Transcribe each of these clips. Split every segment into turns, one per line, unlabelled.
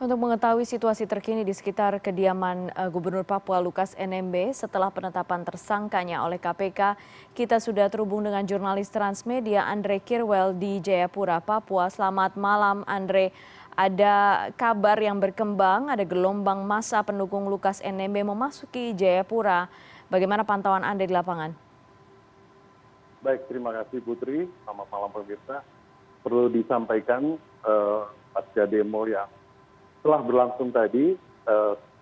Untuk mengetahui situasi terkini di sekitar kediaman Gubernur Papua Lukas NMB setelah penetapan tersangkanya oleh KPK, kita sudah terhubung dengan jurnalis Transmedia Andre Kirwel di Jayapura, Papua. Selamat malam Andre. Ada kabar yang berkembang, ada gelombang massa pendukung Lukas NMB memasuki Jayapura. Bagaimana pantauan Anda di lapangan?
Baik, terima kasih Putri. Selamat malam pemirsa. Perlu disampaikan pasca demo yang telah berlangsung tadi,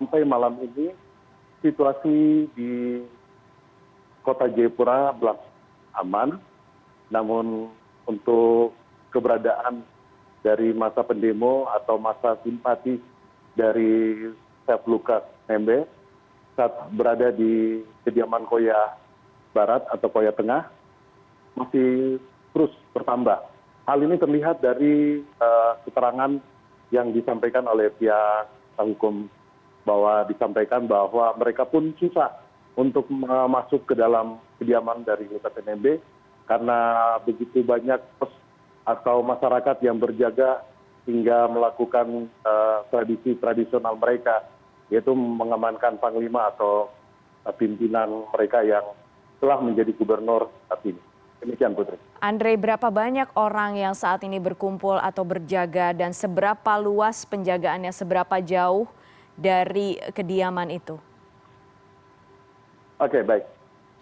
sampai malam ini situasi di kota Jayapura berlangsung aman. Namun untuk keberadaan dari masa pendemo atau masa simpati dari Chef Lukas NMB saat berada di kediaman Koya Barat atau Koya Tengah masih terus bertambah. Hal ini terlihat dari keterangan yang disampaikan oleh pihak hukum, bahwa disampaikan bahwa mereka pun susah untuk masuk ke dalam kediaman dari Lukas NMB karena begitu banyak pos atau masyarakat yang berjaga hingga melakukan tradisi tradisional mereka, yaitu mengamankan panglima atau pimpinan mereka yang telah menjadi gubernur saat ini. Demikian Putri.
Andre, berapa banyak orang yang saat ini berkumpul atau berjaga dan seberapa luas penjagaannya, seberapa jauh dari kediaman itu?
Oke, baik.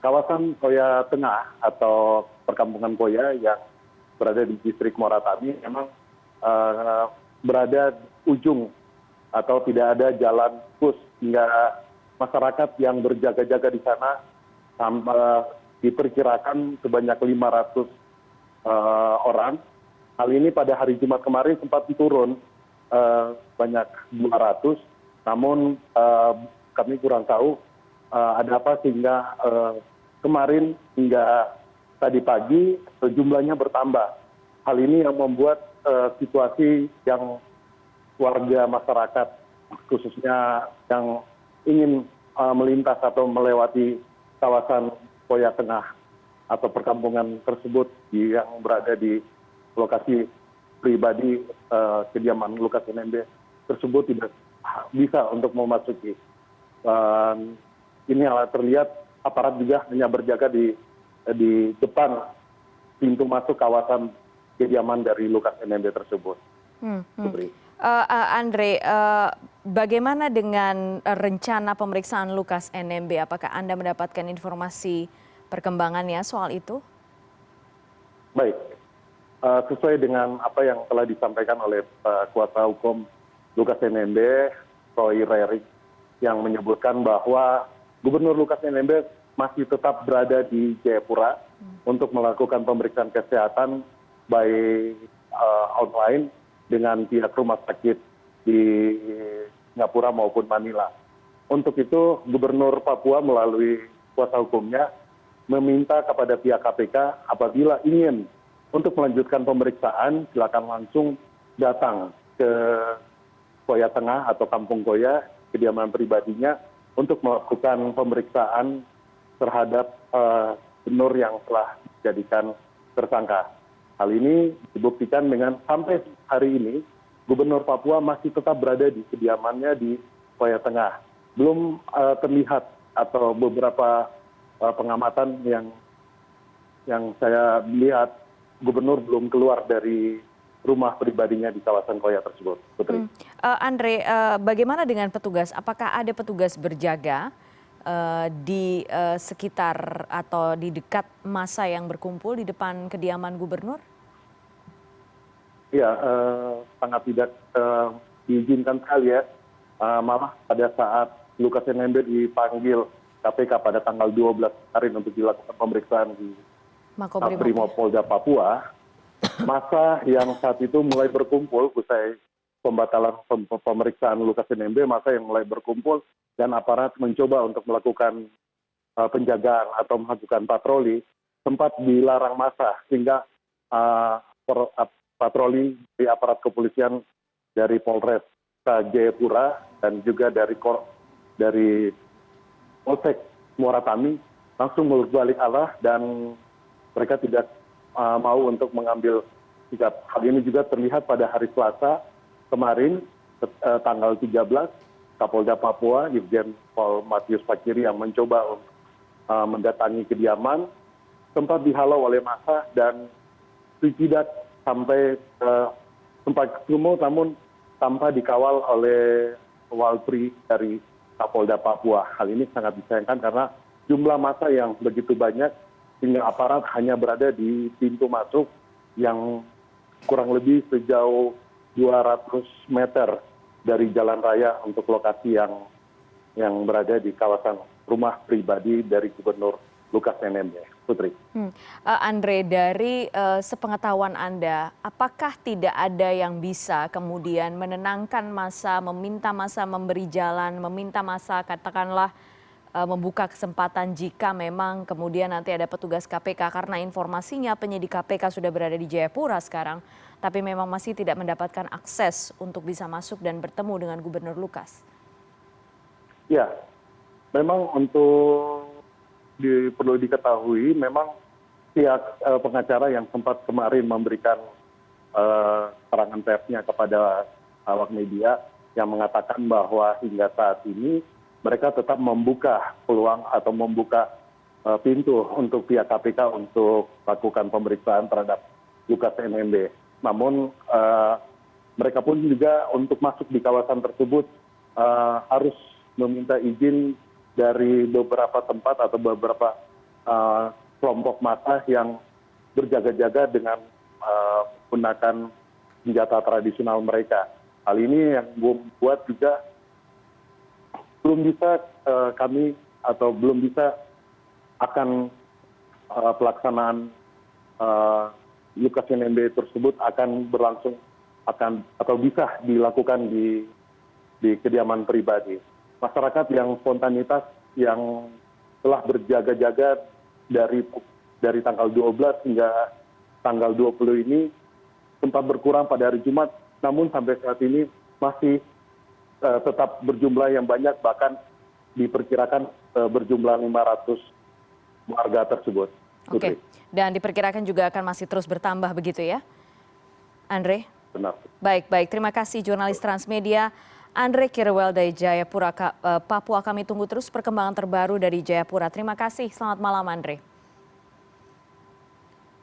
Kawasan Koya Tengah atau perkampungan Koya yang berada di distrik Moratami memang berada di ujung atau tidak ada jalan khusus hingga masyarakat yang berjaga-jaga di sana diperkirakan sebanyak 500 orang. Hal ini pada hari Jumat kemarin sempat turun banyak 200, namun kami kurang tahu ada apa sehingga kemarin hingga tadi pagi jumlahnya bertambah. Hal ini yang membuat situasi yang warga masyarakat khususnya yang ingin melintas atau melewati kawasan Koya Tengah atau perkampungan tersebut yang berada di lokasi pribadi kediaman Lukas NMB tersebut tidak bisa untuk memasuki. Ini terlihat aparat juga hanya berjaga di depan pintu masuk kawasan kediaman dari Lukas NMB tersebut.
Andre, bagaimana dengan rencana pemeriksaan Lukas NMB? Apakah Anda mendapatkan informasi perkembangannya soal itu?
Baik, sesuai dengan apa yang telah disampaikan oleh kuasa hukum Lukas NMB, Roy Rerik, yang menyebutkan bahwa Gubernur Lukas NMB masih tetap berada di Jayapura untuk melakukan pemeriksaan kesehatan baik online dengan pihak rumah sakit di Singapura maupun Manila. Untuk itu, Gubernur Papua melalui kuasa hukumnya meminta kepada pihak KPK apabila ingin untuk melanjutkan pemeriksaan, silakan langsung datang ke Koya Tengah atau Kampung Koya, kediaman pribadinya, untuk melakukan pemeriksaan terhadap gubernur yang telah dijadikan tersangka. Hal ini dibuktikan dengan sampai hari ini Gubernur Papua masih tetap berada di kediamannya di Koya Tengah. Belum terlihat atau beberapa pengamatan yang saya lihat, gubernur belum keluar dari rumah pribadinya di kawasan Koya tersebut. Putri.
Andre, bagaimana dengan petugas? Apakah ada petugas berjaga di sekitar atau di dekat massa yang berkumpul di depan kediaman gubernur?
Ya, sangat tidak diizinkan sekali ya. Malah pada saat Lukas NMB dipanggil KPK pada tanggal 12 Maret untuk dilakukan pemeriksaan di Brimopolda Papua, massa yang saat itu mulai berkumpul usai pembatalan pemeriksaan Lukas NMB, massa yang mulai berkumpul dan aparat mencoba untuk melakukan penjagaan atau melakukan patroli, sempat dilarang massa sehingga patroli di aparat kepolisian dari Polres Jayapura dan juga dari Polsek Moratami langsung berbalik arah dan mereka tidak mau untuk mengambil sikap. Hal ini juga terlihat pada hari Selasa kemarin tanggal 13, Kapolda Papua, Irjen Pol Matius Fakiri yang mencoba mendatangi kediaman, sempat dihalau oleh massa dan tidak sampai ke tempat ketemu, namun tanpa dikawal oleh Walpri dari Kapolda Papua. Hal ini sangat disayangkan karena jumlah massa yang begitu banyak sehingga aparat hanya berada di pintu masuk yang kurang lebih sejauh 200 meter dari jalan raya untuk lokasi yang berada di kawasan rumah pribadi dari Gubernur Lukas NMB. Putri.
Andre, dari sepengetahuan Anda, apakah tidak ada yang bisa kemudian menenangkan massa, meminta massa memberi jalan, meminta massa katakanlah membuka kesempatan jika memang kemudian nanti ada petugas KPK, karena informasinya penyidik KPK sudah berada di Jayapura sekarang, tapi memang masih tidak mendapatkan akses untuk bisa masuk dan bertemu dengan Gubernur Lukas?
Ya, memang untuk perlu diketahui, memang pihak pengacara yang sempat kemarin memberikan keterangan persnya kepada awak media yang mengatakan bahwa hingga saat ini mereka tetap membuka peluang atau membuka pintu untuk pihak KPK untuk lakukan pemeriksaan terhadap Lukas NMB. Namun mereka pun juga untuk masuk di kawasan tersebut harus meminta izin dari beberapa tempat atau beberapa kelompok massa yang berjaga-jaga dengan menggunakan senjata tradisional mereka. Hal ini yang membuat juga belum bisa kami atau belum bisa akan pelaksanaan Lukas NMB tersebut akan berlangsung atau bisa dilakukan di kediaman pribadi. Masyarakat yang spontanitas yang telah berjaga-jaga dari tanggal 12 hingga tanggal 20 ini sempat berkurang pada hari Jumat, namun sampai saat ini masih tetap berjumlah yang banyak, bahkan diperkirakan berjumlah 500 warga tersebut.
Oke, dan diperkirakan juga akan masih terus bertambah begitu ya, Andre?
Benar.
Baik, terima kasih jurnalis Transmedia Andre Kirwel dari Jayapura, Papua. Kami tunggu terus perkembangan terbaru dari Jayapura. Terima kasih, selamat malam Andre.